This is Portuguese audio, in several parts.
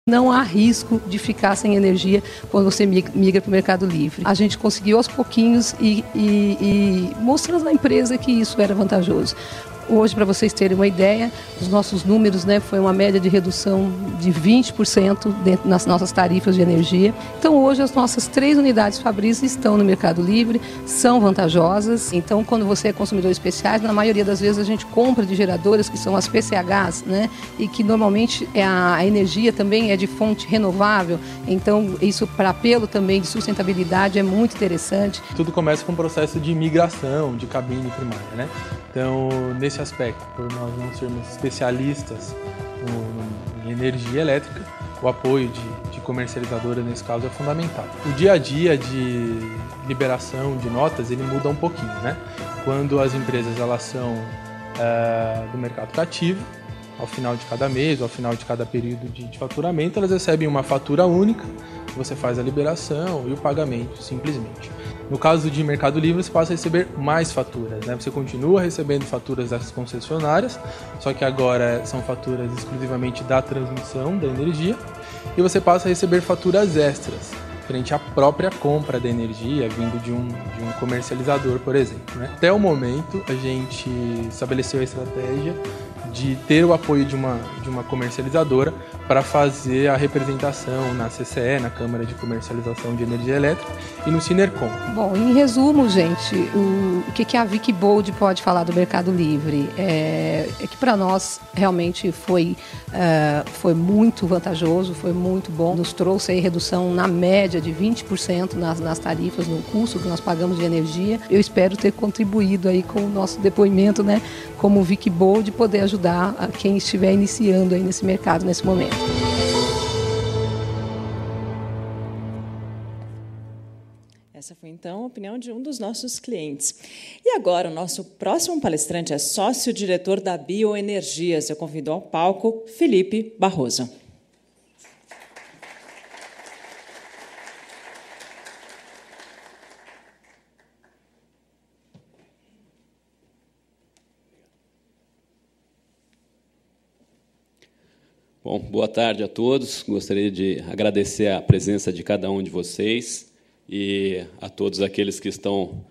Não há risco de ficar sem energia quando você migra para o Mercado Livre. A gente conseguiu aos pouquinhos e mostrando à empresa que isso era vantajoso. Hoje, para vocês terem uma ideia, os nossos números, foi uma média de redução de 20% dentro nas nossas tarifas de energia. Então, hoje, as nossas 3 unidades Fabris estão no Mercado Livre, são vantajosas. Então, quando você é consumidor especiais, na maioria das vezes a gente compra de geradoras, que são as PCHs, e que normalmente a energia também é de fonte renovável. Então, isso para apelo também de sustentabilidade é muito interessante. Tudo começa com um processo de migração de cabine primária, Então, nesse aspecto, por nós não sermos especialistas em energia elétrica, o apoio de comercializadora, nesse caso, é fundamental. O dia a dia de liberação de notas, ele muda um pouquinho, Quando as empresas elas são do mercado cativo, ao final de cada mês, ao final de cada período de faturamento, elas recebem uma fatura única, você faz a liberação e o pagamento, simplesmente. No caso de Mercado Livre, você passa a receber mais faturas, Você continua recebendo faturas das concessionárias, só que agora são faturas exclusivamente da transmissão da energia, e você passa a receber faturas extras, frente à própria compra da energia, vindo de um comercializador, por exemplo. Até o momento, a gente estabeleceu a estratégia de ter o apoio de uma comercializadora para fazer a representação na CCE, na Câmara de Comercialização de Energia Elétrica, e no Sinercom. Bom, em resumo, gente, o que a Wikibold pode falar do Mercado Livre? É que para nós realmente foi muito vantajoso, foi muito bom. Nos trouxe aí redução na média de 20% nas tarifas, no custo que nós pagamos de energia. Eu espero ter contribuído aí com o nosso depoimento, como Wikibold, poder ajudar a quem estiver iniciando aí nesse mercado nesse momento. Essa foi, então, a opinião de um dos nossos clientes. E agora, o nosso próximo palestrante é sócio-diretor da Bioenergias. Eu convido ao palco Felipe Barroso. Bom, boa tarde a todos. Gostaria de agradecer a presença de cada um de vocês e a todos aqueles que estão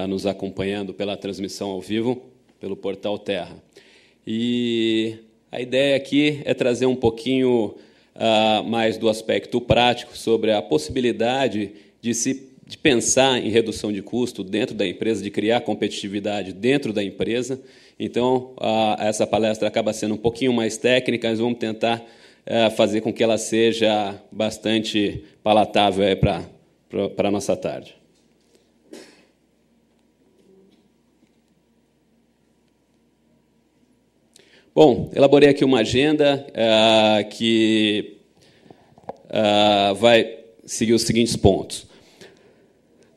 nos acompanhando pela transmissão ao vivo, pelo Portal Terra. E a ideia aqui é trazer um pouquinho mais do aspecto prático sobre a possibilidade de pensar em redução de custo dentro da empresa, de criar competitividade dentro da empresa. Então, essa palestra acaba sendo um pouquinho mais técnica, mas vamos tentar fazer com que ela seja bastante palatável para a nossa tarde. Bom, elaborei aqui uma agenda que vai seguir os seguintes pontos.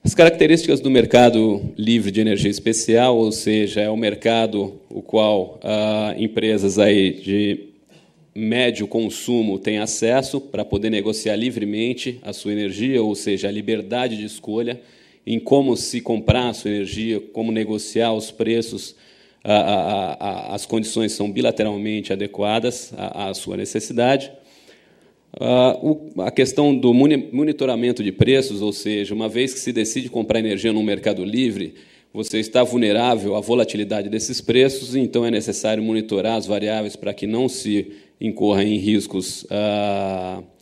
As características do mercado livre de energia especial, ou seja, é o mercado o qual empresas aí de médio consumo têm acesso para poder negociar livremente a sua energia, ou seja, a liberdade de escolha em como se comprar a sua energia, como negociar os preços, as condições são bilateralmente adequadas à sua necessidade. A questão do monitoramento de preços, ou seja, uma vez que se decide comprar energia no mercado livre, você está vulnerável à volatilidade desses preços, então é necessário monitorar as variáveis para que não se incorra em riscos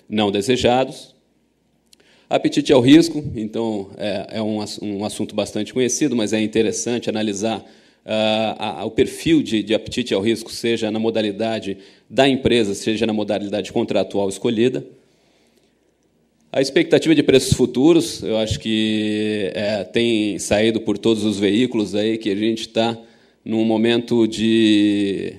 não desejados. Apetite ao risco, então, é um assunto bastante conhecido, mas é interessante analisar o perfil de apetite ao risco, seja na modalidade da empresa, seja na modalidade contratual escolhida. A expectativa de preços futuros, eu acho que tem saído por todos os veículos aí que a gente está num momento de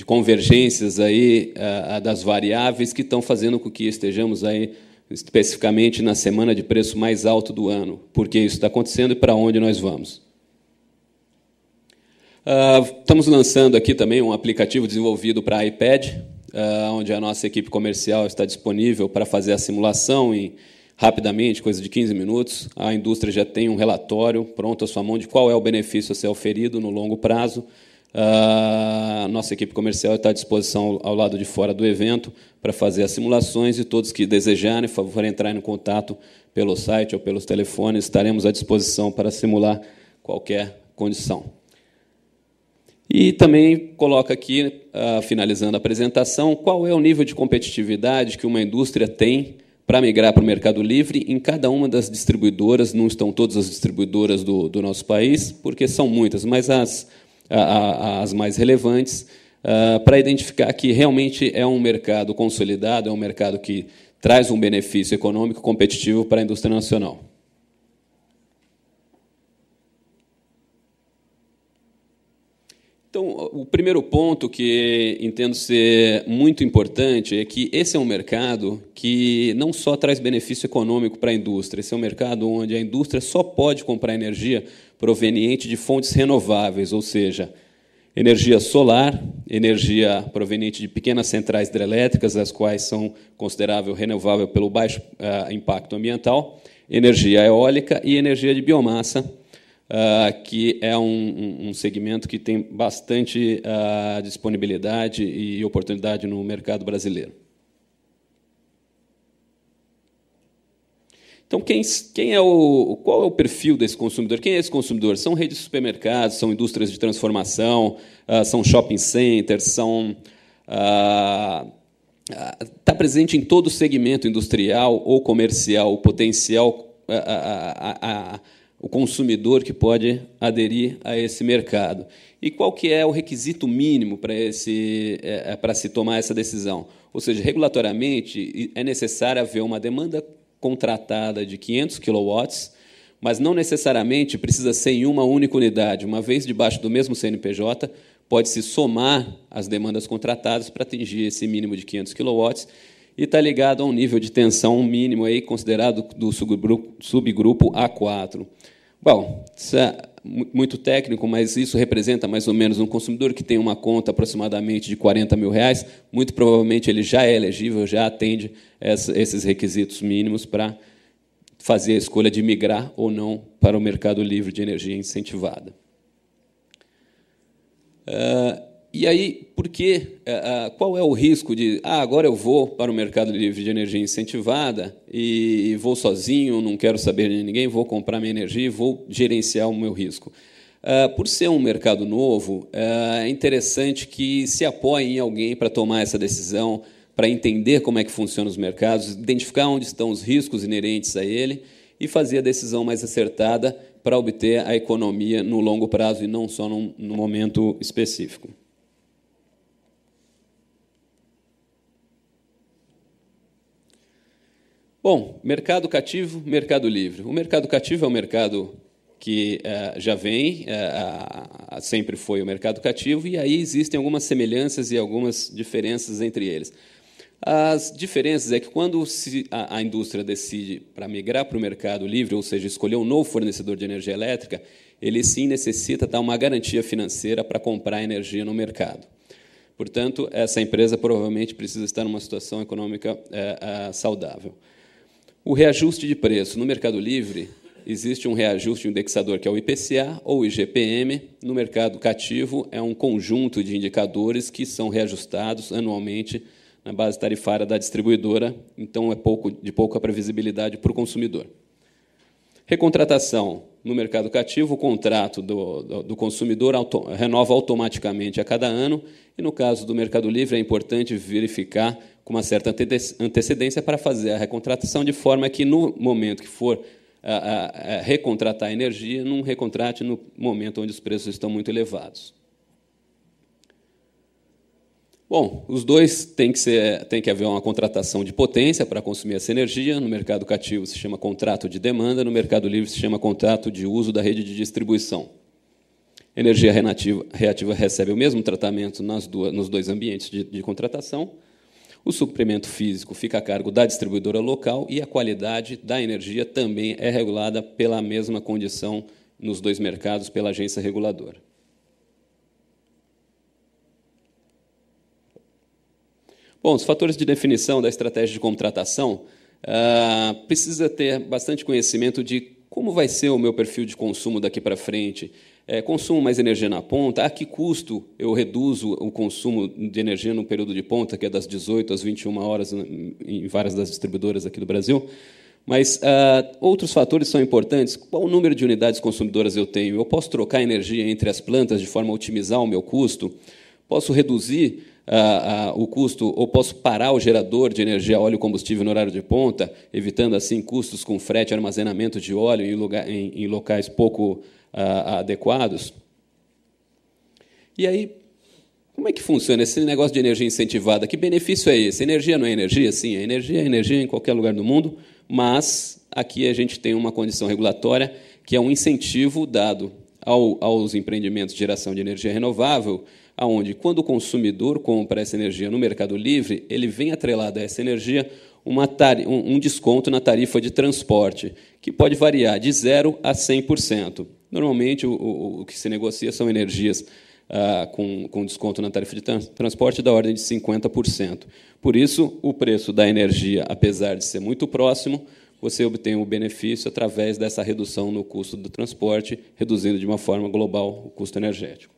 convergências aí das variáveis que estão fazendo com que estejamos aí especificamente na semana de preço mais alto do ano. Por que isso está acontecendo e para onde nós vamos? Estamos lançando aqui também um aplicativo desenvolvido para iPad, onde a nossa equipe comercial está disponível para fazer a simulação rapidamente, coisa de 15 minutos. A indústria já tem um relatório pronto à sua mão de qual é o benefício a ser oferido no longo prazo, Nossa equipe comercial está à disposição ao lado de fora do evento para fazer as simulações, e todos que desejarem, por favor, entrar em contato pelo site ou pelos telefones, estaremos à disposição para simular qualquer condição. E também coloca aqui, finalizando a apresentação, qual é o nível de competitividade que uma indústria tem para migrar para o Mercado Livre em cada uma das distribuidoras. Não estão todas as distribuidoras do nosso país, porque são muitas, mas as mais relevantes, para identificar que realmente é um mercado consolidado, é um mercado que traz um benefício econômico competitivo para a indústria nacional. Então, o primeiro ponto que entendo ser muito importante é que esse é um mercado que não só traz benefício econômico para a indústria, esse é um mercado onde a indústria só pode comprar energia proveniente de fontes renováveis, ou seja, energia solar, energia proveniente de pequenas centrais hidrelétricas, as quais são considerável renovável pelo baixo impacto ambiental, energia eólica e energia de biomassa, que é um segmento que tem bastante disponibilidade e oportunidade no mercado brasileiro. Então, qual é o perfil desse consumidor? Quem é esse consumidor? São redes de supermercados, são indústrias de transformação, são shopping centers, está presente em todo o segmento industrial ou comercial, o potencial, o consumidor que pode aderir a esse mercado. E qual que é o requisito mínimo para se tomar essa decisão? Ou seja, regulatoriamente, é necessário haver uma demanda contratada de 500 kW, mas não necessariamente precisa ser em uma única unidade. Uma vez debaixo do mesmo CNPJ, pode-se somar as demandas contratadas para atingir esse mínimo de 500 kW, e está ligado a um nível de tensão mínimo aí, considerado do subgrupo A4. Bom, isso é muito técnico, mas isso representa mais ou menos um consumidor que tem uma conta aproximadamente de R$40 mil. Muito provavelmente ele já é elegível, já atende esses requisitos mínimos para fazer a escolha de migrar ou não para o mercado livre de energia incentivada. E aí, qual é o risco de agora eu vou para o mercado livre de energia incentivada e vou sozinho, não quero saber de ninguém, vou comprar minha energia e vou gerenciar o meu risco? Por ser um mercado novo, é interessante que se apoie em alguém para tomar essa decisão, para entender como é que funcionam os mercados, identificar onde estão os riscos inerentes a ele e fazer a decisão mais acertada para obter a economia no longo prazo e não só num momento específico. Bom, mercado cativo, mercado livre. O mercado cativo é um mercado que já vem, sempre foi o mercado cativo, e aí existem algumas semelhanças e algumas diferenças entre eles. As diferenças é que, quando a indústria decide para migrar para o mercado livre, ou seja, escolher um novo fornecedor de energia elétrica, ele sim necessita dar uma garantia financeira para comprar energia no mercado. Portanto, essa empresa provavelmente precisa estar numa situação econômica saudável. O reajuste de preço. No mercado livre, existe um reajuste indexador, que é o IPCA ou o IGPM. No mercado cativo, é um conjunto de indicadores que são reajustados anualmente na base tarifária da distribuidora, então é de pouca previsibilidade para o consumidor. Recontratação. No mercado cativo, o contrato do consumidor renova automaticamente a cada ano, e, no caso do mercado livre, é importante verificar com uma certa antecedência para fazer a recontratação, de forma que, no momento que for recontratar a energia, não recontrate no momento onde os preços estão muito elevados. Bom, os dois tem que haver uma contratação de potência para consumir essa energia. No mercado cativo se chama contrato de demanda, no mercado livre se chama contrato de uso da rede de distribuição. Energia reativa recebe o mesmo tratamento nos dois ambientes de contratação. O suprimento físico fica a cargo da distribuidora local e a qualidade da energia também é regulada pela mesma condição nos dois mercados pela agência reguladora. Bom, os fatores de definição da estratégia de contratação, precisa ter bastante conhecimento de como vai ser o meu perfil de consumo daqui para frente, consumo mais energia na ponta, a que custo eu reduzo o consumo de energia no período de ponta, que é das 18 às 21 horas, em várias das distribuidoras aqui do Brasil. Mas outros fatores são importantes. Qual o número de unidades consumidoras eu tenho? Eu posso trocar energia entre as plantas de forma a otimizar o meu custo? Posso reduzir o custo, ou posso parar o gerador de energia a óleo e combustível no horário de ponta, evitando, assim, custos com frete e armazenamento de óleo em locais pouco adequados? E aí, como é que funciona esse negócio de energia incentivada? Que benefício é esse? Energia não é energia? Sim, é energia em qualquer lugar do mundo, mas aqui a gente tem uma condição regulatória que é um incentivo dado aos empreendimentos de geração de energia renovável, aonde, quando o consumidor compra essa energia no Mercado Livre, ele vem atrelado a essa energia um desconto na tarifa de transporte, que pode variar de 0% a 100%. Normalmente, o que se negocia são energias com desconto na tarifa de transporte da ordem de 50%. Por isso, o preço da energia, apesar de ser muito próximo, você obtém o benefício através dessa redução no custo do transporte, reduzindo de uma forma global o custo energético.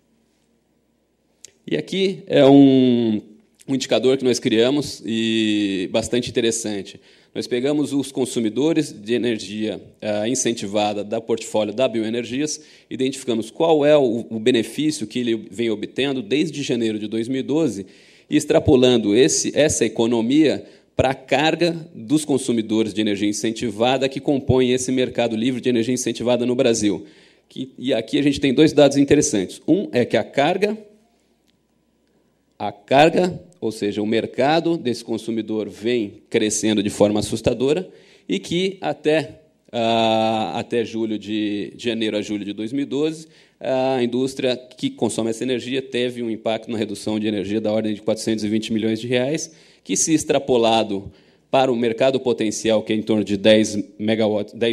E aqui é um indicador que nós criamos e bastante interessante. Nós pegamos os consumidores de energia incentivada da portfólio da Bioenergias, identificamos qual é o benefício que ele vem obtendo desde janeiro de 2012 e extrapolando essa economia para a carga dos consumidores de energia incentivada que compõem esse mercado livre de energia incentivada no Brasil. E aqui a gente tem dois dados interessantes. Um é que a carga, ou seja, o mercado desse consumidor vem crescendo de forma assustadora e que até janeiro a julho de 2012, a indústria que consome essa energia teve um impacto na redução de energia da ordem de 420 milhões de reais, que, se extrapolado para o mercado potencial, que é em torno de 10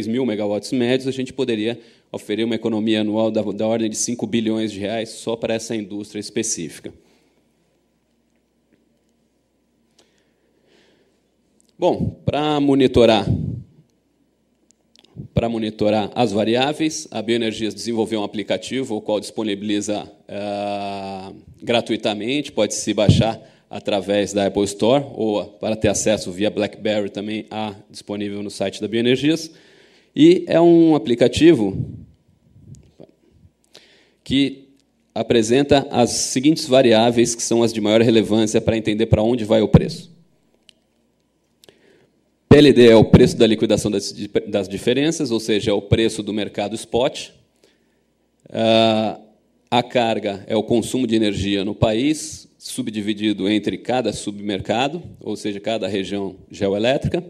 mil megawatts médios, a gente poderia oferecer uma economia anual da ordem de 5 bilhões de reais só para essa indústria específica. Bom, para monitorar as variáveis, a Bioenergias desenvolveu um aplicativo, o qual disponibiliza gratuitamente, pode-se baixar através da Apple Store, ou para ter acesso via BlackBerry também há disponível no site da Bioenergias. E é um aplicativo que apresenta as seguintes variáveis, que são as de maior relevância para entender para onde vai o preço. PLD é o preço da liquidação das diferenças, ou seja, é o preço do mercado spot. A carga é o consumo de energia no país, subdividido entre cada submercado, ou seja, cada região geoelétrica.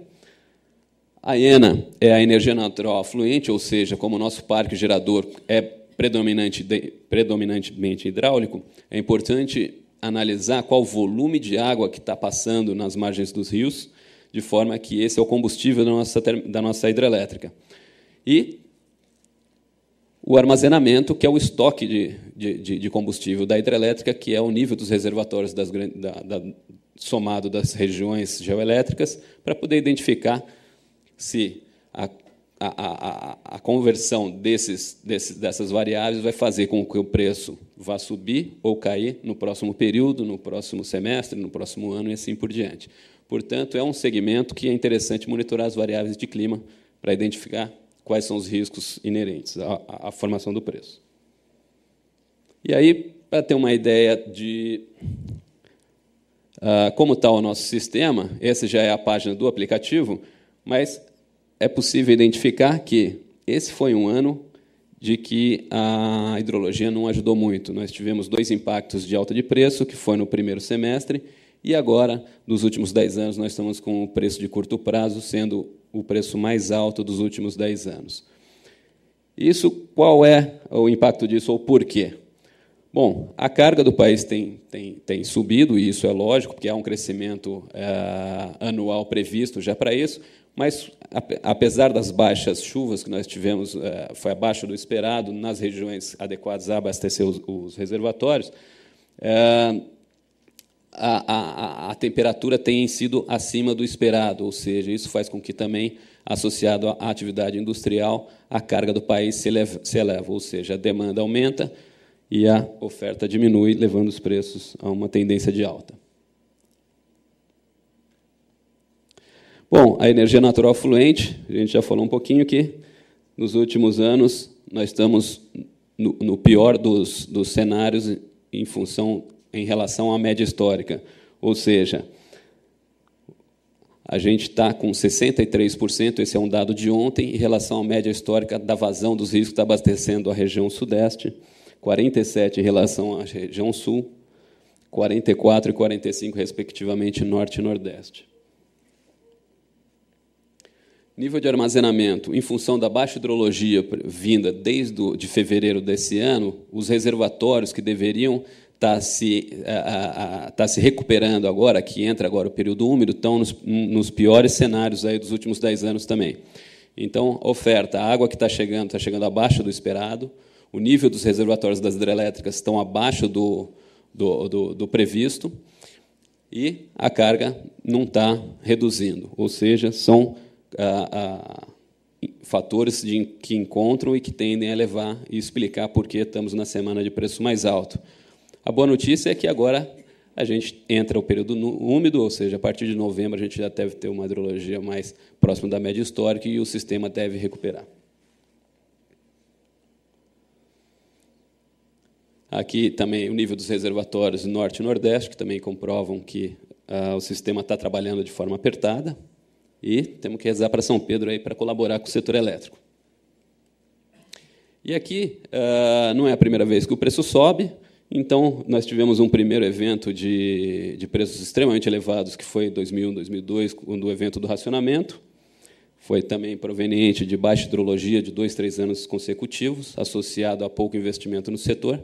A ENA é a energia natural afluente, ou seja, como o nosso parque gerador é predominantemente hidráulico, é importante analisar qual o volume de água que está passando nas margens dos rios, de forma que esse é o combustível da nossa hidrelétrica. E o armazenamento, que é o estoque de combustível da hidrelétrica, que é o nível dos reservatórios somado das regiões geoelétricas, para poder identificar se a conversão dessas variáveis vai fazer com que o preço vá subir ou cair no próximo período, no próximo semestre, no próximo ano e assim por diante. Portanto, é um segmento que é interessante monitorar as variáveis de clima para identificar quais são os riscos inerentes à formação do preço. E aí, para ter uma ideia de como está o nosso sistema, essa já é a página do aplicativo, mas é possível identificar que esse foi um ano de que a hidrologia não ajudou muito. Nós tivemos 2 impactos de alta de preço, que foi no primeiro semestre, e agora, nos últimos 10 anos, nós estamos com o preço de curto prazo sendo o preço mais alto dos últimos 10 anos. Isso, qual é o impacto disso, ou por quê? Bom, a carga do país tem subido, e isso é lógico, porque há um crescimento anual previsto já para isso, mas, apesar das baixas chuvas que nós tivemos, foi abaixo do esperado nas regiões adequadas a abastecer os reservatórios, a temperatura tenha sido acima do esperado, ou seja, isso faz com que também, associado à atividade industrial, a carga do país se eleva, ou seja, a demanda aumenta e a oferta diminui, levando os preços a uma tendência de alta. Bom, a energia natural fluente, a gente já falou um pouquinho que, nos últimos anos, nós estamos no pior dos cenários em relação à média histórica. Ou seja, a gente está com 63%, esse é um dado de ontem, em relação à média histórica da vazão dos rios que está abastecendo a região sudeste, 47% em relação à região sul, 44% e 45%, respectivamente, norte e nordeste. Nível de armazenamento. Em função da baixa hidrologia vinda desde fevereiro desse ano, os reservatórios que deveriam estar se recuperando agora, que entra agora o período úmido, estão nos piores cenários aí dos últimos 10 anos também. Então, oferta, a água que está chegando abaixo do esperado, o nível dos reservatórios das hidrelétricas estão abaixo do previsto, e a carga não está reduzindo, ou seja, são fatores que encontram e que tendem a levar e explicar por que estamos na semana de preço mais alto. A boa notícia é que agora a gente entra o período úmido, ou seja, a partir de novembro a gente já deve ter uma hidrologia mais próxima da média histórica e o sistema deve recuperar. Aqui também o nível dos reservatórios norte e nordeste, que também comprovam que o sistema está trabalhando de forma apertada. E temos que rezar para São Pedro aí para colaborar com o setor elétrico. E aqui não é a primeira vez que o preço sobe, então nós tivemos um primeiro evento de preços extremamente elevados, que foi em 2001, 2002, quando o evento do racionamento. Foi também proveniente de baixa hidrologia de 2, 3 anos consecutivos, associado a pouco investimento no setor.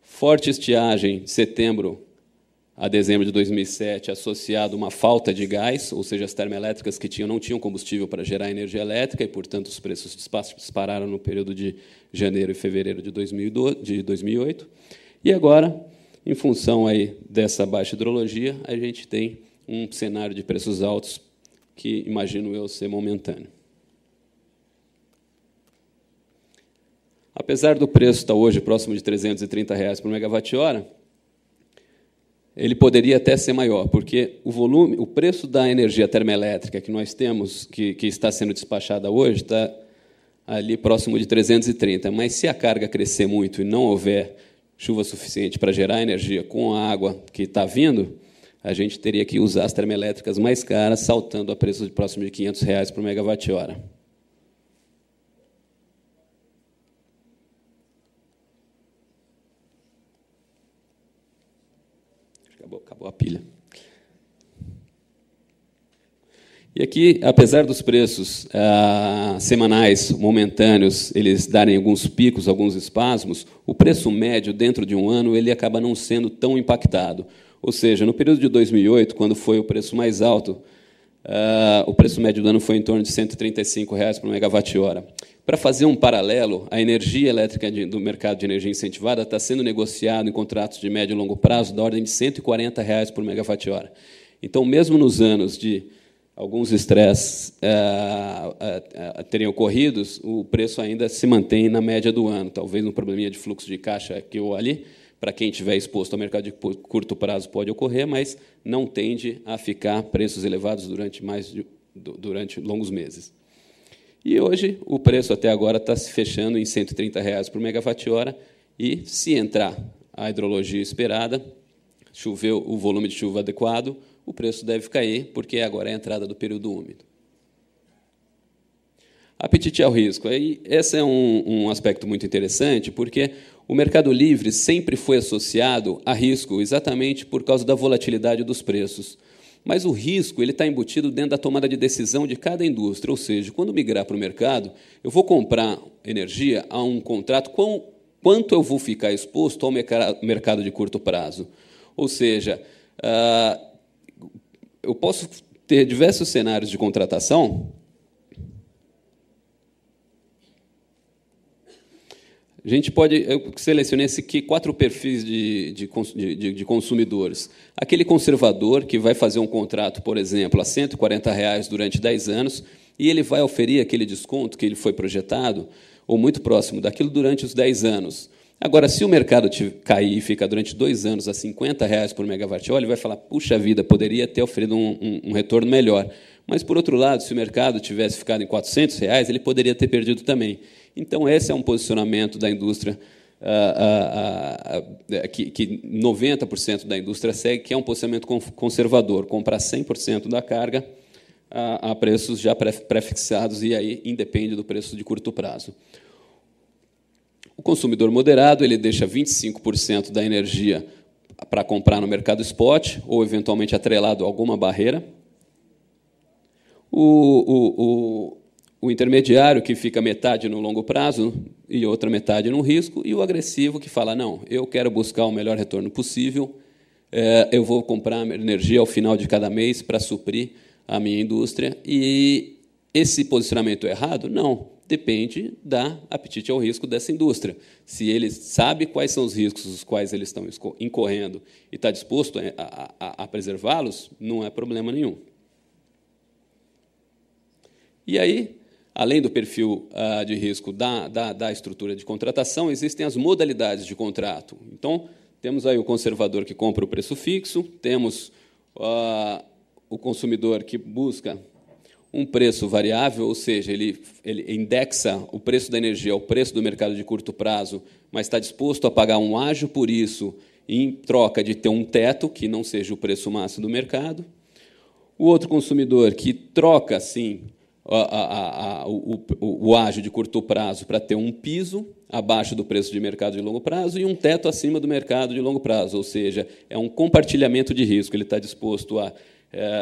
Forte estiagem de setembro a dezembro de 2007, associado a uma falta de gás, ou seja, as termoelétricas que não tinham combustível para gerar energia elétrica, e, portanto, os preços dispararam no período de janeiro e fevereiro de 2008. E agora, em função aí dessa baixa hidrologia, a gente tem um cenário de preços altos que, imagino eu, ser momentâneo. Apesar do preço estar hoje próximo de R$ 330 por megawatt-hora, ele poderia até ser maior, porque o preço da energia termoelétrica que nós temos, que está sendo despachada hoje, está ali próximo de 330. Mas, se a carga crescer muito e não houver chuva suficiente para gerar energia com a água que está vindo, a gente teria que usar as termoelétricas mais caras, saltando a preço de próximo de R$ 500 por megawatt-hora. Acabou a pilha. E aqui, apesar dos preços semanais momentâneos eles darem alguns picos, alguns espasmos, o preço médio dentro de um ano ele acaba não sendo tão impactado. Ou seja, no período de 2008, quando foi o preço mais alto, o preço médio do ano foi em torno de R$ 135 por megawatt-hora. Para fazer um paralelo, a energia elétrica do mercado de energia incentivada está sendo negociado em contratos de médio e longo prazo da ordem de R$ 140 por megawatt-hora. Então, mesmo nos anos de alguns estresses terem ocorrido, o preço ainda se mantém na média do ano. Talvez um probleminha de fluxo de caixa aqui ou ali, para quem estiver exposto ao mercado de curto prazo pode ocorrer, mas não tende a ficar preços elevados durante longos meses. E hoje o preço até agora está se fechando em R$ 130 por megawatt-hora, e se entrar a hidrologia esperada, chover o volume de chuva adequado, o preço deve cair, porque agora é a entrada do período úmido. Apetite ao risco. Esse é um aspecto muito interessante, porque o mercado livre sempre foi associado a risco, exatamente por causa da volatilidade dos preços. Mas o risco ele está embutido dentro da tomada de decisão de cada indústria, ou seja, quando migrar para o mercado, eu vou comprar energia a um contrato, quanto eu vou ficar exposto ao mercado de curto prazo. Ou seja, eu posso ter diversos cenários de contratação. A gente eu selecionei aqui 4 perfis de consumidores. Aquele conservador que vai fazer um contrato, por exemplo, a R$ 140 durante 10 anos, e ele vai oferir aquele desconto que ele foi projetado, ou muito próximo daquilo, durante os 10 anos. Agora, se o mercado cair e ficar durante 2 anos a R$ 50 por megawatt-hora, ele vai falar, puxa vida, poderia ter oferido um retorno melhor. Mas, por outro lado, se o mercado tivesse ficado em R$ 400, ele poderia ter perdido também. Então, esse é um posicionamento da indústria que 90% da indústria segue, que é um posicionamento conservador, comprar 100% da carga a preços já pré-fixados, e aí independe do preço de curto prazo. O consumidor moderado ele deixa 25% da energia para comprar no mercado spot, ou, eventualmente, atrelado a alguma barreira. O intermediário, que fica metade no longo prazo e outra metade no risco, e o agressivo, que fala, não, eu quero buscar o melhor retorno possível, eu vou comprar energia ao final de cada mês para suprir a minha indústria. E esse posicionamento é errado? Não, depende da apetite ao risco dessa indústria. Se ele sabe quais são os riscos os quais eles estão incorrendo e está disposto a preservá-los, não é problema nenhum. E aí, além do perfil de risco da estrutura de contratação, existem as modalidades de contrato. Então, temos aí o conservador que compra o preço fixo, temos o consumidor que busca um preço variável, ou seja, ele indexa o preço da energia ao preço do mercado de curto prazo, mas está disposto a pagar um ágio por isso, em troca de ter um teto, que não seja o preço máximo do mercado. O outro consumidor que troca, sim, o ágio de curto prazo para ter um piso abaixo do preço de mercado de longo prazo e um teto acima do mercado de longo prazo, ou seja, é um compartilhamento de risco. Ele está disposto a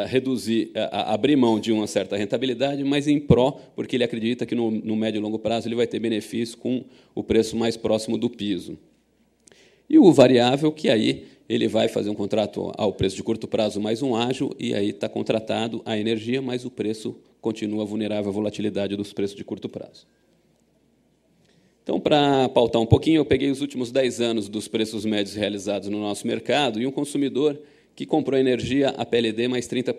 reduzir, a abrir mão de uma certa rentabilidade, mas em pró, porque ele acredita que no médio e longo prazo ele vai ter benefício com o preço mais próximo do piso. E o variável, que aí ele vai fazer um contrato ao preço de curto prazo mais um ágio, e aí está contratado a energia, mas o preço continua vulnerável à volatilidade dos preços de curto prazo. Então, para pautar um pouquinho, eu peguei os últimos 10 anos dos preços médios realizados no nosso mercado e um consumidor que comprou energia a PLD mais R$ 30.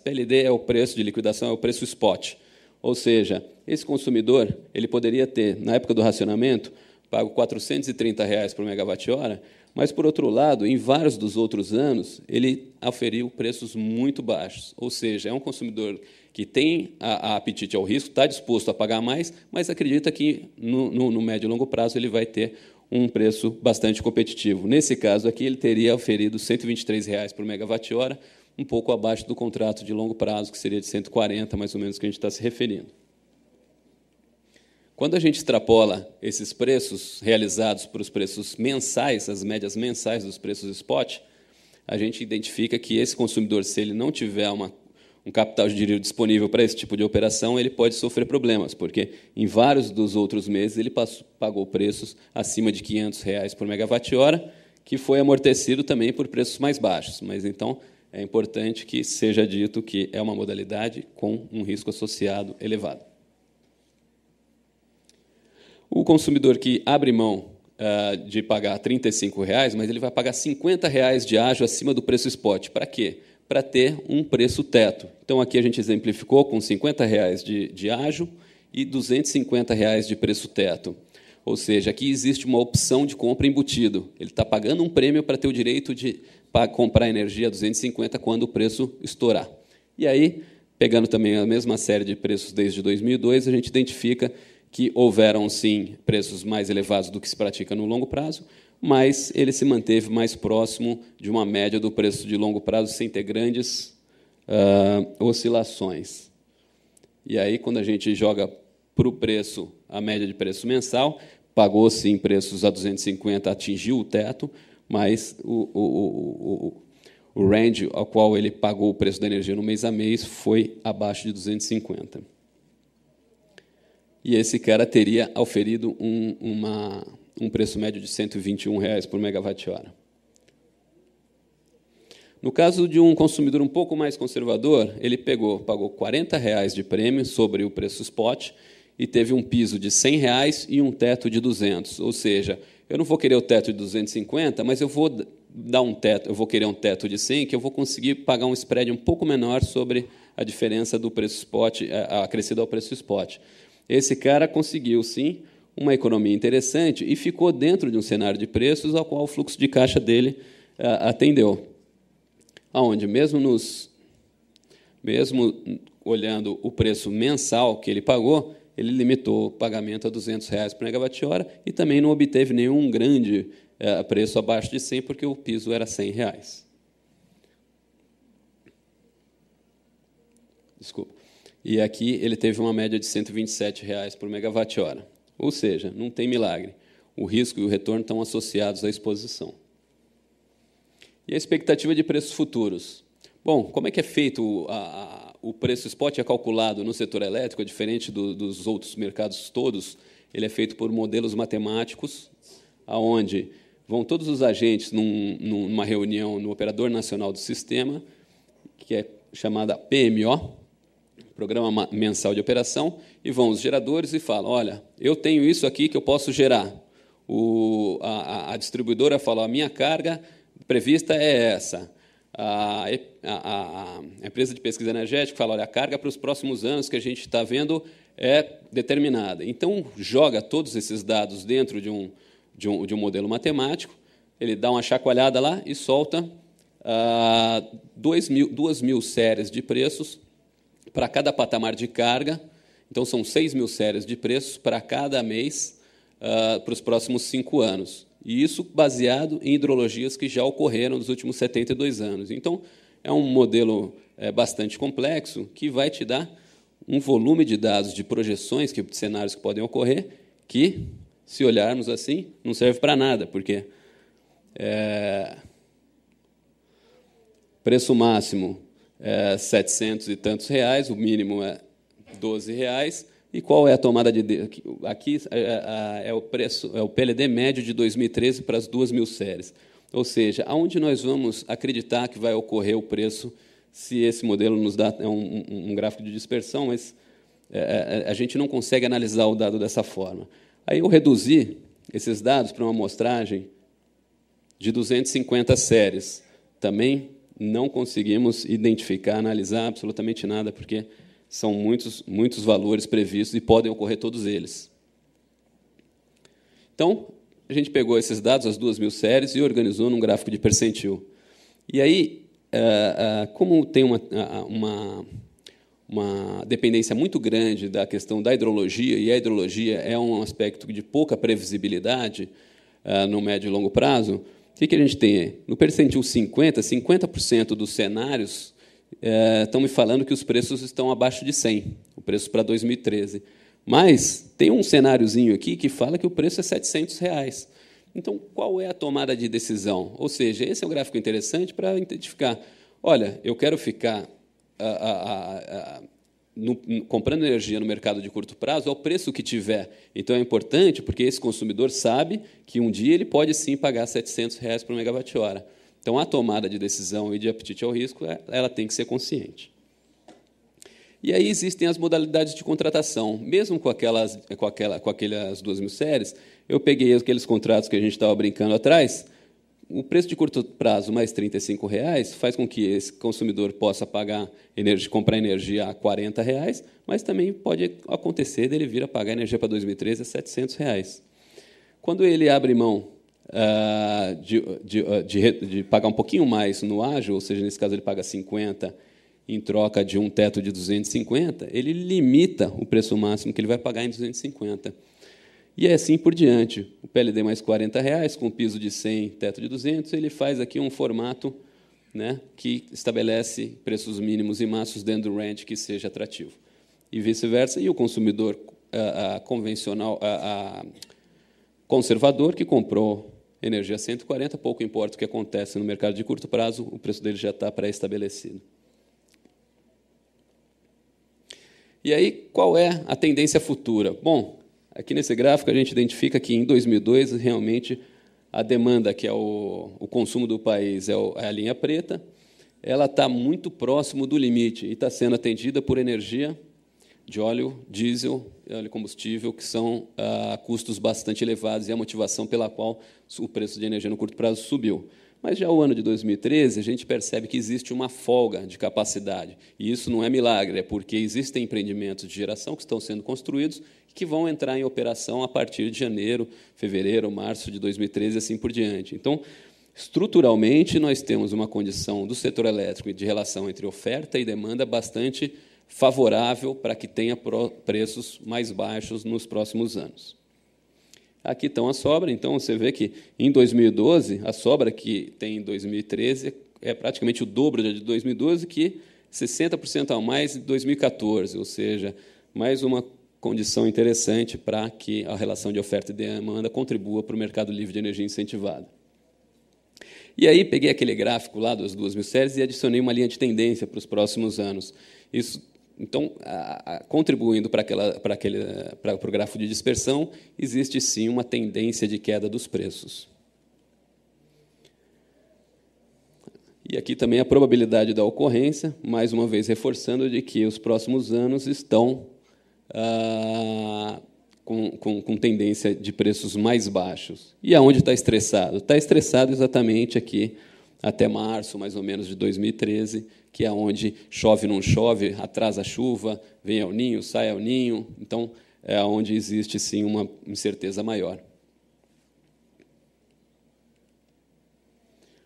PLD é o preço de liquidação, é o preço spot. Ou seja, esse consumidor ele poderia ter, na época do racionamento, pago R$ 430 por megawatt-hora, mas, por outro lado, em vários dos outros anos, ele aferiu preços muito baixos. Ou seja, é um consumidor que tem a apetite ao risco, está disposto a pagar mais, mas acredita que, no médio e longo prazo, ele vai ter um preço bastante competitivo. Nesse caso aqui, ele teria oferido R$ 123 por megawatt-hora, um pouco abaixo do contrato de longo prazo, que seria de 140, mais ou menos, que a gente está se referindo. Quando a gente extrapola esses preços realizados para os preços mensais, as médias mensais dos preços spot, a gente identifica que esse consumidor, se ele não tiver um capital de giro disponível para esse tipo de operação, ele pode sofrer problemas, porque em vários dos outros meses ele pagou preços acima de R$ 500 por megawatt-hora, que foi amortecido também por preços mais baixos. Mas, então, é importante que seja dito que é uma modalidade com um risco associado elevado. O consumidor que abre mão de pagar R$ 35, mas ele vai pagar R$ 50 de ágio acima do preço spot. Para quê? Para ter um preço teto. Então, aqui a gente exemplificou com R$ 50 de ágio e R$ 250 de preço teto. Ou seja, aqui existe uma opção de compra embutido. Ele está pagando um prêmio para ter o direito de comprar energia a 250 quando o preço estourar. E aí, pegando também a mesma série de preços desde 2002, a gente identifica que houveram, sim, preços mais elevados do que se pratica no longo prazo, mas ele se manteve mais próximo de uma média do preço de longo prazo, sem ter grandes oscilações. E aí, quando a gente joga para o preço, a média de preço mensal, pagou, sim, preços a 250, atingiu o teto, mas o range ao qual ele pagou o preço da energia no mês a mês foi abaixo de 250. E esse cara teria oferido um preço médio de R$ 121 por megawatt-hora. No caso de um consumidor um pouco mais conservador, ele pagou R$ 40 de prêmio sobre o preço spot e teve um piso de R$100 e um teto de 200. Ou seja, eu não vou querer o teto de 250, mas eu vou dar um teto, eu vou querer um teto de 100, que eu vou conseguir pagar um spread um pouco menor sobre a diferença do preço spot, acrescido ao preço spot. Esse cara conseguiu, sim, uma economia interessante e ficou dentro de um cenário de preços ao qual o fluxo de caixa dele atendeu. Aonde, mesmo olhando o preço mensal que ele pagou, ele limitou o pagamento a R$200 por megawatt-hora e também não obteve nenhum grande preço abaixo de 100, porque o piso era R$100. Desculpa. E aqui ele teve uma média de R$127 por megawatt-hora. Ou seja, não tem milagre. O risco e o retorno estão associados à exposição. E a expectativa de preços futuros? Bom, como é que é feito o preço spot? É calculado no setor elétrico, diferente dos outros mercados todos. Ele é feito por modelos matemáticos, aonde vão todos os agentes numa reunião no Operador Nacional do Sistema, que é chamada PMO, Programa Mensal de Operação, e vão os geradores e falam, olha, eu tenho isso aqui que eu posso gerar. A distribuidora fala, a minha carga prevista é essa. A empresa de pesquisa energética fala, olha, a carga para os próximos anos que a gente está vendo é determinada. Então, joga todos esses dados dentro de um modelo matemático, ele dá uma chacoalhada lá e solta 2.000 séries de preços para cada patamar de carga. Então, são 6.000 séries de preços para cada mês para os próximos 5 anos. E isso baseado em hidrologias que já ocorreram nos últimos 72 anos. Então, é um modelo bastante complexo que vai te dar um volume de dados, de projeções, de cenários que podem ocorrer, que, se olharmos assim, não serve para nada, porque preço máximo é 700 e tantos reais, o mínimo é R$12. E qual é a tomada de... Aqui é o preço, é o PLD médio de 2013 para as 2.000 séries. Ou seja, aonde nós vamos acreditar que vai ocorrer o preço se esse modelo nos dá um gráfico de dispersão, mas a gente não consegue analisar o dado dessa forma. Aí eu reduzi esses dados para uma amostragem de 250 séries. Também não conseguimos identificar, analisar absolutamente nada, porque são muitos valores previstos e podem ocorrer todos eles. Então, a gente pegou esses dados, as 2.000 séries, e organizou num gráfico de percentil. E aí, como tem uma dependência muito grande da questão da hidrologia, e a hidrologia é um aspecto de pouca previsibilidade no médio e longo prazo, o que a gente tem? No percentil 50% dos cenários estão me falando que os preços estão abaixo de 100, o preço para 2013. Mas tem um cenáriozinho aqui que fala que o preço é R$700. Então, qual é a tomada de decisão? Ou seja, esse é um gráfico interessante para identificar, olha, eu quero ficar comprando energia no mercado de curto prazo ao preço que tiver. Então, é importante, porque esse consumidor sabe que um dia ele pode, sim, pagar R$700 por megawatt-hora. Então, a tomada de decisão e de apetite ao risco, ela tem que ser consciente. E aí existem as modalidades de contratação. Mesmo com aquelas 2.000 séries, eu peguei aqueles contratos que a gente estava brincando atrás, o preço de curto prazo mais R$35 faz com que esse consumidor possa comprar energia a R$40, mas também pode acontecer dele vir a pagar energia para 2013 a R$700. Quando ele abre mão de pagar um pouquinho mais no ágil, ou seja, nesse caso ele paga 50 em troca de um teto de 250, ele limita o preço máximo que ele vai pagar em 250. E assim por diante. O PLD mais R$40, com piso de 100, teto de 200, ele faz aqui um formato, né, que estabelece preços mínimos e máximos dentro do range que seja atrativo. E vice-versa. E o consumidor convencional, conservador, que comprou energia a 140, pouco importa o que acontece no mercado de curto prazo, o preço dele já está pré-estabelecido. E aí, qual é a tendência futura? Bom, aqui nesse gráfico a gente identifica que em 2002 realmente a demanda, que é o consumo do país, é a linha preta, ela está muito próximo do limite e está sendo atendida por energia de óleo, diesel e óleo combustível, que são custos bastante elevados e a motivação pela qual o preço de energia no curto prazo subiu. Mas já o ano de 2013, a gente percebe que existe uma folga de capacidade. E isso não é milagre, é porque existem empreendimentos de geração que estão sendo construídos e que vão entrar em operação a partir de janeiro, fevereiro, março de 2013 e assim por diante. Então, estruturalmente, nós temos uma condição do setor elétrico de relação entre oferta e demanda bastante favorável para que tenha preços mais baixos nos próximos anos. Aqui estão a sobra, então você vê que, em 2012, a sobra que tem em 2013 é praticamente o dobro de 2012, que 60% a mais de 2014, ou seja, mais uma condição interessante para que a relação de oferta e demanda contribua para o mercado livre de energia incentivada. E aí peguei aquele gráfico lá das 2.000 séries e adicionei uma linha de tendência para os próximos anos. Isso, então, contribuindo para o gráfico de dispersão, existe, sim, uma tendência de queda dos preços. E aqui também a probabilidade da ocorrência, mais uma vez reforçando de que os próximos anos estão com tendência de preços mais baixos. E aonde está estressado? Está estressado exatamente aqui, até março, mais ou menos, de 2013, que é onde chove, não chove, atrasa a chuva, vem El Niño, sai El Niño. Então, é onde existe, sim, uma incerteza maior.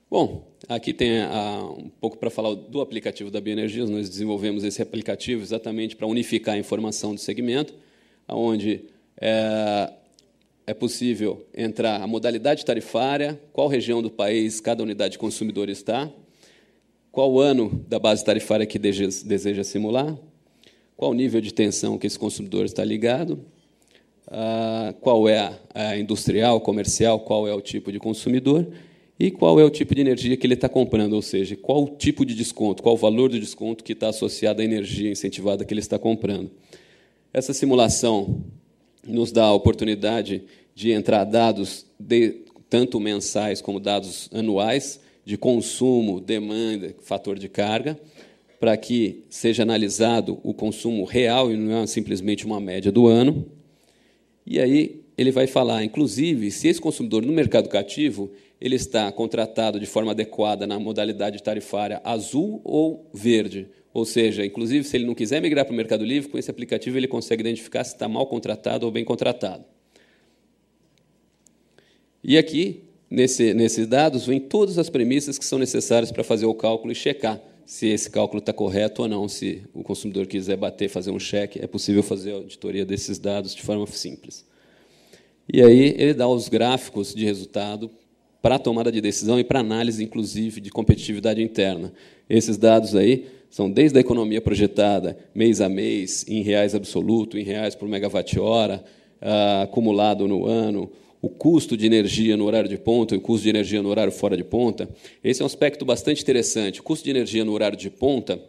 Bom, aqui tem um pouco para falar do aplicativo da Bioenergias. Nós desenvolvemos esse aplicativo exatamente para unificar a informação do segmento, onde é possível entrar a modalidade tarifária, qual região do país cada unidade de consumidor está, qual o ano da base tarifária que deseja simular, qual o nível de tensão que esse consumidor está ligado, qual é a industrial, comercial, qual é o tipo de consumidor e qual é o tipo de energia que ele está comprando, ou seja, qual o tipo de desconto, qual o valor do desconto que está associado à energia incentivada que ele está comprando. Essa simulação nos dá a oportunidade de entrar dados tanto mensais como dados anuais, de consumo, demanda, fator de carga, para que seja analisado o consumo real e não é simplesmente uma média do ano. E aí ele vai falar, inclusive, se esse consumidor no mercado cativo ele está contratado de forma adequada na modalidade tarifária azul ou verde. Ou seja, inclusive, se ele não quiser migrar para o Mercado Livre, com esse aplicativo ele consegue identificar se está mal contratado ou bem contratado. E aqui, nesses dados, vêm todas as premissas que são necessárias para fazer o cálculo e checar se esse cálculo está correto ou não. Se o consumidor quiser fazer um cheque, é possível fazer a auditoria desses dados de forma simples. E aí ele dá os gráficos de resultado para a tomada de decisão e para análise, inclusive, de competitividade interna. Esses dados aí são desde a economia projetada mês a mês, em reais absoluto, em reais por megawatt-hora, acumulado no ano, o custo de energia no horário de ponta e o custo de energia no horário fora de ponta. Esse é um aspecto bastante interessante. O custo de energia no horário de ponta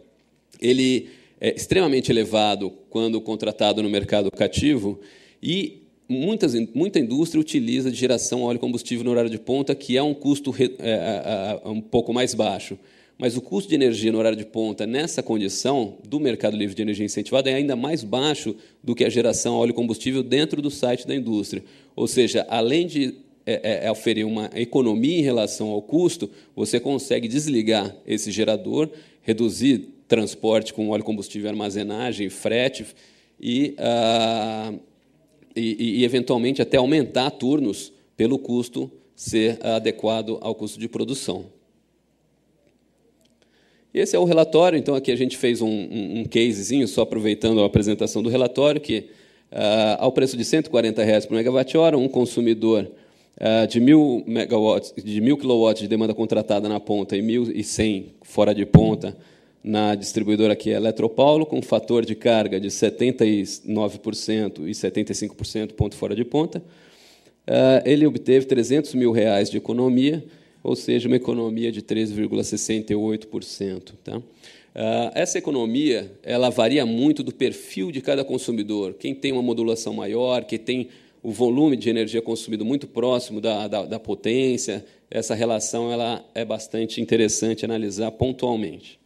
ele é extremamente elevado quando contratado no mercado cativo e muita indústria utiliza de geração a óleo combustível no horário de ponta, que é um custo um pouco mais baixo. Mas o custo de energia no horário de ponta, nessa condição do mercado livre de energia incentivada, é ainda mais baixo do que a geração a óleo combustível dentro do site da indústria. Ou seja, além de oferir uma economia em relação ao custo, você consegue desligar esse gerador, reduzir transporte com óleo combustível, armazenagem, frete e eventualmente, até aumentar turnos pelo custo ser adequado ao custo de produção. Esse é o relatório. Então, aqui a gente fez um casezinho, só aproveitando a apresentação do relatório, que, ao preço de R$ 140 por megawatt-hora, um consumidor de 1.000 kW de demanda contratada na ponta e 1.100 fora de ponta na distribuidora aqui Eletropaulo, com fator de carga de 79% e 75% ponto fora de ponta, ele obteve R$ 300 mil de economia, ou seja, uma economia de 13,68%. Tá? Essa economia ela varia muito do perfil de cada consumidor. Quem tem uma modulação maior, que tem o volume de energia consumido muito próximo da potência, essa relação ela é bastante interessante analisar pontualmente.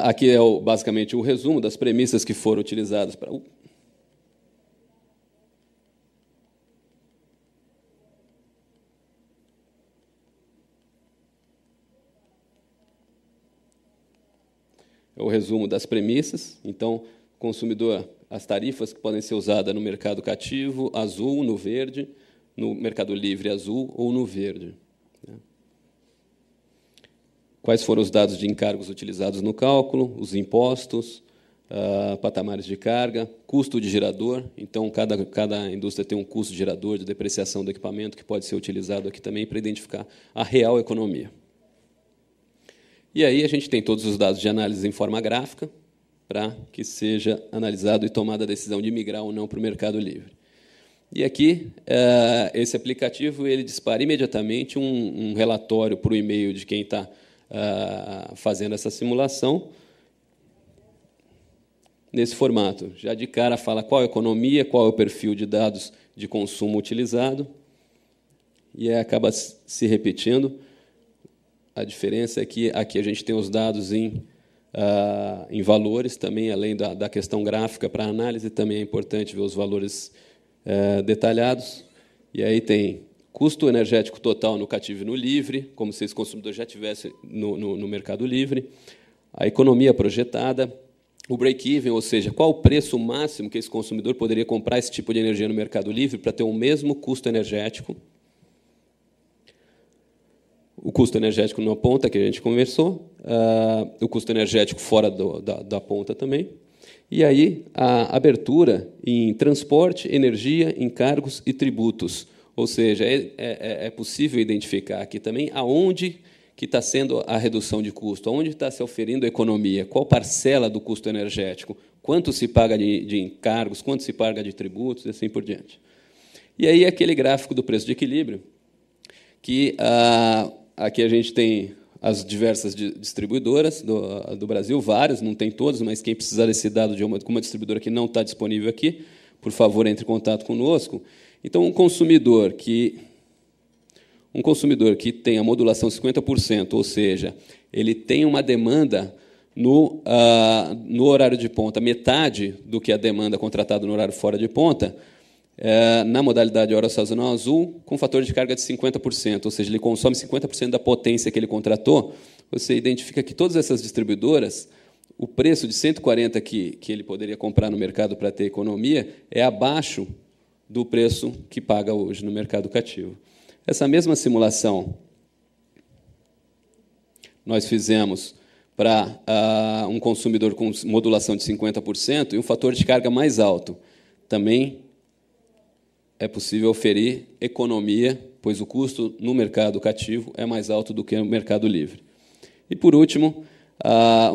Aqui é basicamente o resumo das premissas que foram utilizadas para... É o resumo das premissas. Então, consumidor, as tarifas que podem ser usadas no mercado cativo, azul, no verde, no mercado livre, azul ou no verde. Quais foram os dados de encargos utilizados no cálculo, os impostos, patamares de carga, custo de gerador. Então, cada indústria tem um custo de gerador, de depreciação do equipamento, que pode ser utilizado aqui também para identificar a real economia. E aí a gente tem todos os dados de análise em forma gráfica para que seja analisado e tomada a decisão de migrar ou não para o mercado livre. E aqui, esse aplicativo ele dispara imediatamente um relatório para o e-mail de quem está fazendo essa simulação, nesse formato. Já de cara fala qual é a economia, qual é o perfil de dados de consumo utilizado, e aí acaba se repetindo. A diferença é que aqui a gente tem os dados em valores também, além da questão gráfica para análise, também é importante ver os valores detalhados. E aí tem custo energético total no cativo e no livre, como se esse consumidor já tivesse no mercado livre, a economia projetada, o break-even, ou seja, qual o preço máximo que esse consumidor poderia comprar esse tipo de energia no mercado livre para ter o mesmo custo energético, o custo energético na ponta, que a gente conversou, o custo energético fora da ponta também, e aí a abertura em transporte, energia, encargos e tributos. Ou seja, é possível identificar aqui também aonde que está sendo a redução de custo, aonde está se oferindo a economia, qual parcela do custo energético, quanto se paga de encargos, quanto se paga de tributos, e assim por diante. E aí aquele gráfico do preço de equilíbrio, que aqui a gente tem as diversas distribuidoras do Brasil, várias, não tem todas, mas quem precisar desse dado de uma distribuidora que não está disponível aqui, por favor, entre em contato conosco. Então, um consumidor que tem a modulação 50%, ou seja, ele tem uma demanda no horário de ponta, metade do que a demanda contratada no horário fora de ponta, na modalidade hora sazonal azul, com fator de carga de 50%, ou seja, ele consome 50% da potência que ele contratou. Você identifica que todas essas distribuidoras, o preço de 140 que ele poderia comprar no mercado para ter economia é abaixo do preço que paga hoje no mercado cativo. Essa mesma simulação nós fizemos para um consumidor com modulação de 50% e um fator de carga mais alto. Também é possível oferir economia, pois o custo no mercado cativo é mais alto do que no mercado livre. E, por último,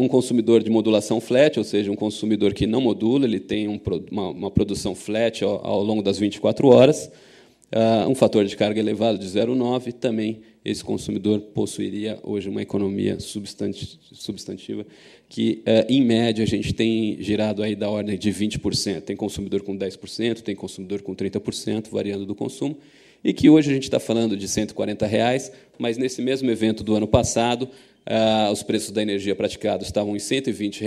um consumidor de modulação flat, ou seja, um consumidor que não modula, ele tem uma produção flat ao longo das 24 horas, um fator de carga elevado de 0,9, também esse consumidor possuiria hoje uma economia substantiva que, em média, a gente tem girado aí da ordem de 20%. Tem consumidor com 10%, tem consumidor com 30%, variando do consumo, e que hoje a gente está falando de R$ 140, mas, nesse mesmo evento do ano passado, os preços da energia praticados estavam em R$ 120,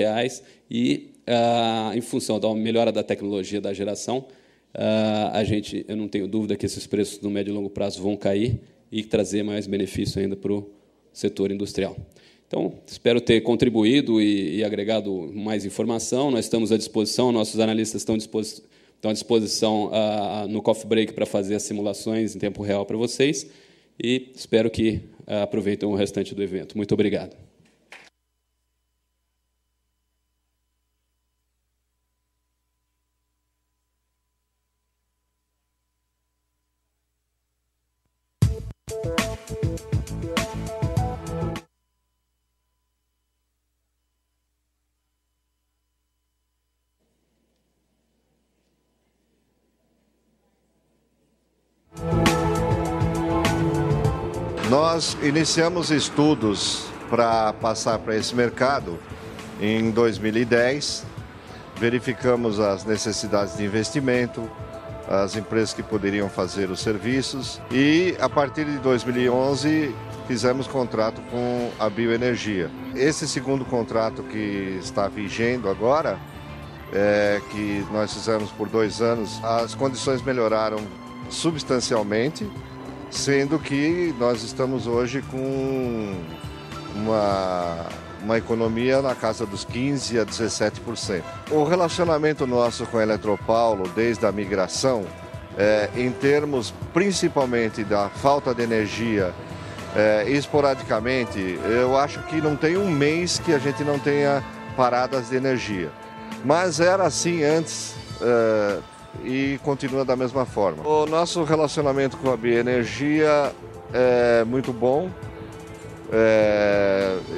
e, em função da melhora da tecnologia da geração, eu não tenho dúvida que esses preços, no médio e longo prazo, vão cair e trazer mais benefício ainda para o setor industrial. Então, espero ter contribuído e agregado mais informação. Nós estamos à disposição, nossos analistas estão à disposição no coffee break para fazer as simulações em tempo real para vocês, e espero que aproveitem o restante do evento. Muito obrigado. Nós iniciamos estudos para passar para esse mercado em 2010, verificamos as necessidades de investimento, as empresas que poderiam fazer os serviços, e a partir de 2011 fizemos contrato com a Bioenergia. Esse segundo contrato que está vigendo agora, que nós fizemos por 2 anos, as condições melhoraram substancialmente, sendo que nós estamos hoje com uma economia na casa dos 15% a 17%. O relacionamento nosso com a Eletropaulo, desde a migração, em termos principalmente da falta de energia, esporadicamente, eu acho que não tem um mês que a gente não tenha paradas de energia. Mas era assim antes e continua da mesma forma. O nosso relacionamento com a Bioenergia é muito bom.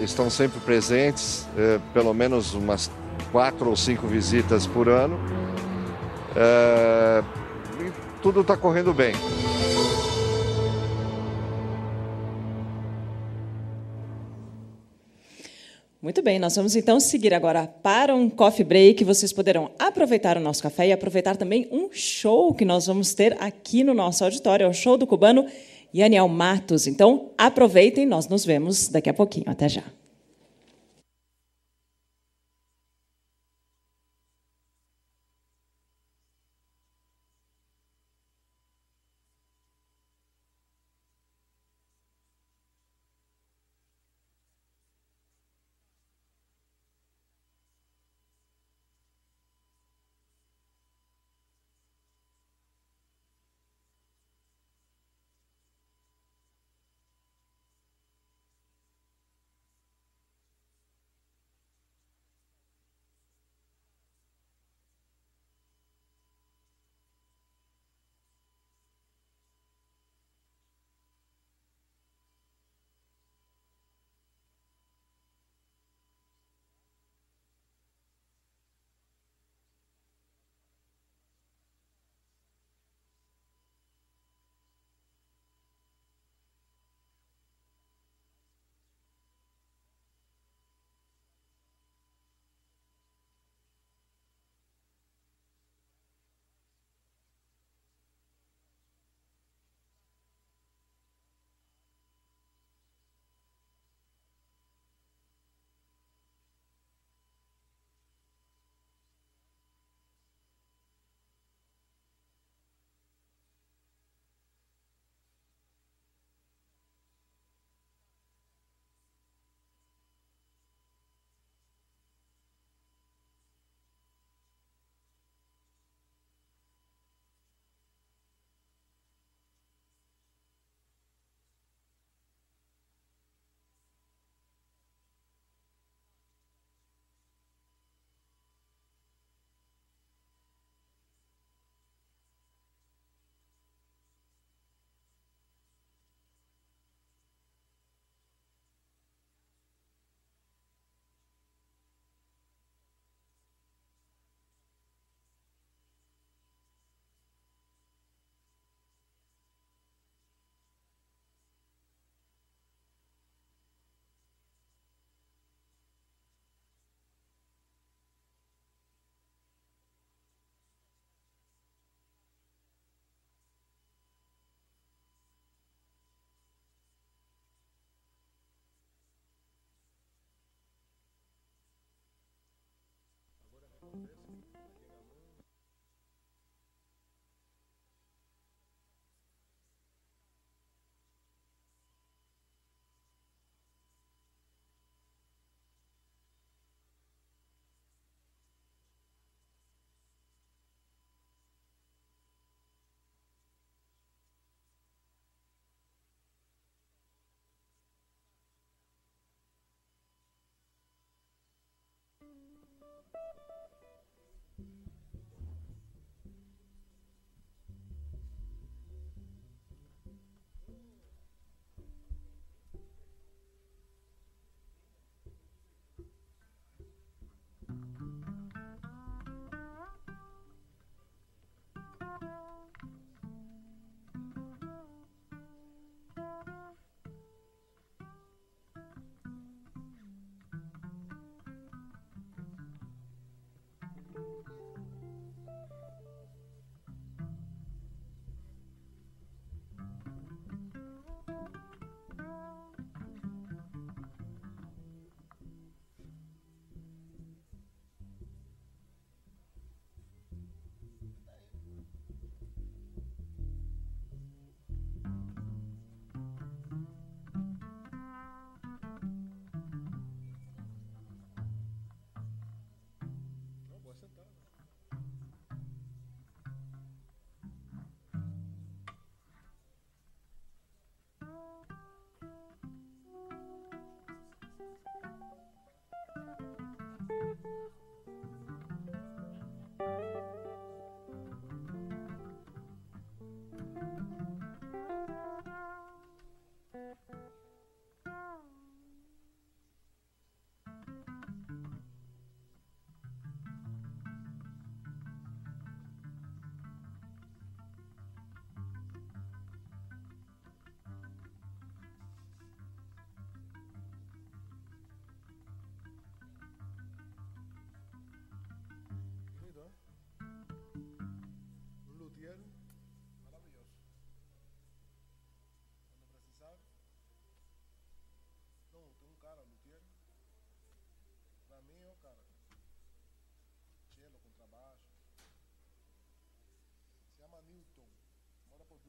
Estão sempre presentes, pelo menos umas 4 ou 5 visitas por ano. E tudo está correndo bem. Muito bem, nós vamos então seguir agora para um coffee break. Vocês poderão aproveitar o nosso café e aproveitar também um show que nós vamos ter aqui no nosso auditório, é o show do cubano Yaniel Matos. Então, aproveitem, nós nos vemos daqui a pouquinho. Até já.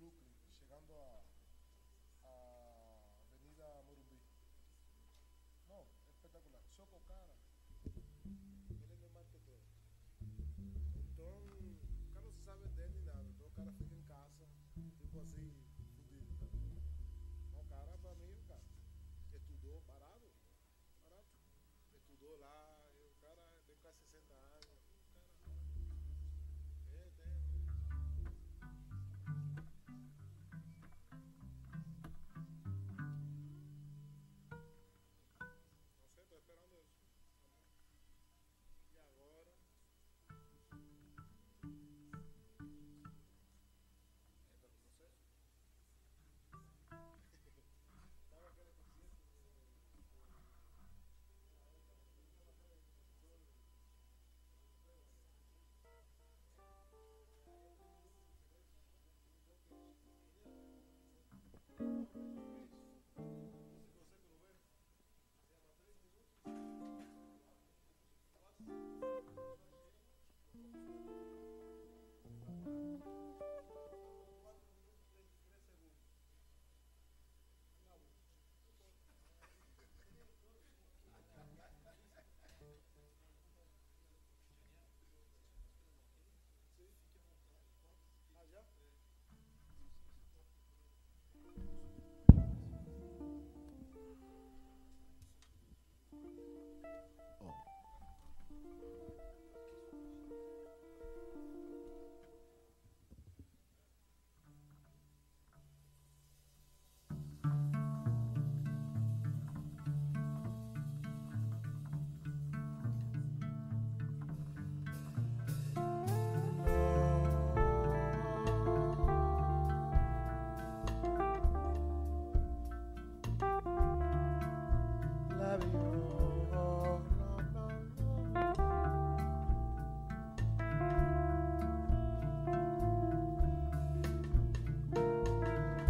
Brooklyn, chegando a Avenida Morumbi. No, espectacular. Choco cara. Ele não é marqueteiro. Então, o cara não se sabe vender nem nada. Então o cara fica em casa, tipo assim, fudido, tá? O cara, pra mim, o cara estudou parado. Estudou lá, e o cara tem quase 60 anos.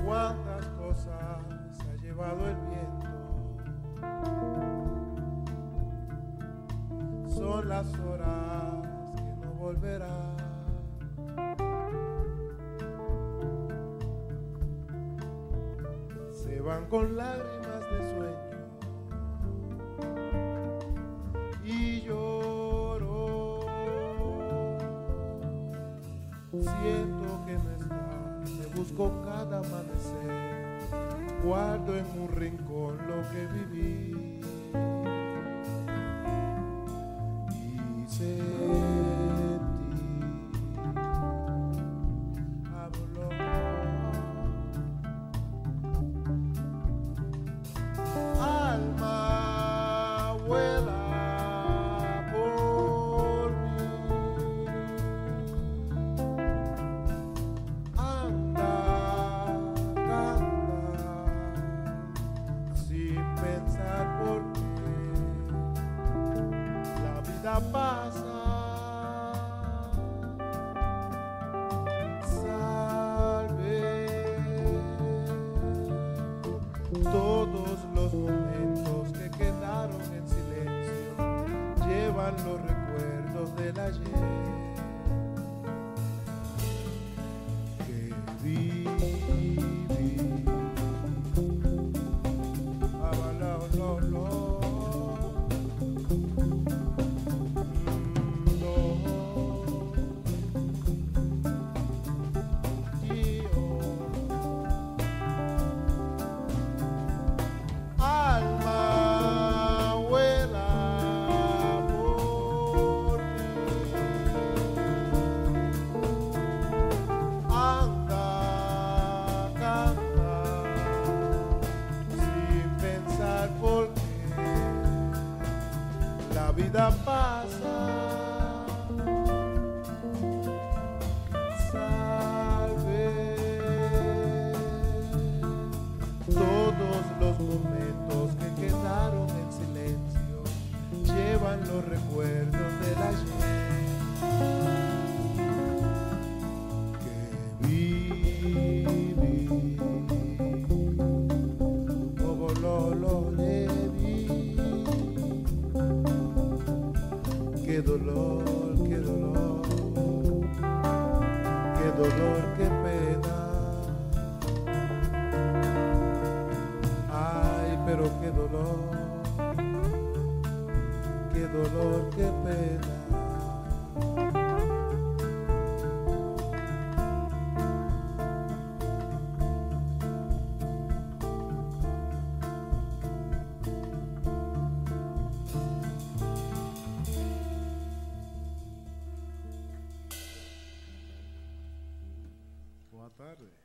Cuántas cosas ha llevado el viento, son las horas que no volverán. Se van con lágrimas de sueño y lloro. Siento que no está, me busco cada amanecer, guardo en un rincón lo que viví y sentí. Habló. Alma vuela por mí, anda, canta, sin pensar por qué la vida pasa. Salve todos los momentos que quedaron en silencio, llevan los recuerdos del ayer que viví. Alma vuela por mí, anda, canta, sin pensar por qué la vida pasa. Salve todos los momentos que quedaron en silencio, llevan los recuerdos del ayer que viví. Oh, lo le vi. Qué dolor, qué dolor, qué dolor, qué pena. dolor, qué pena. Boa tarde.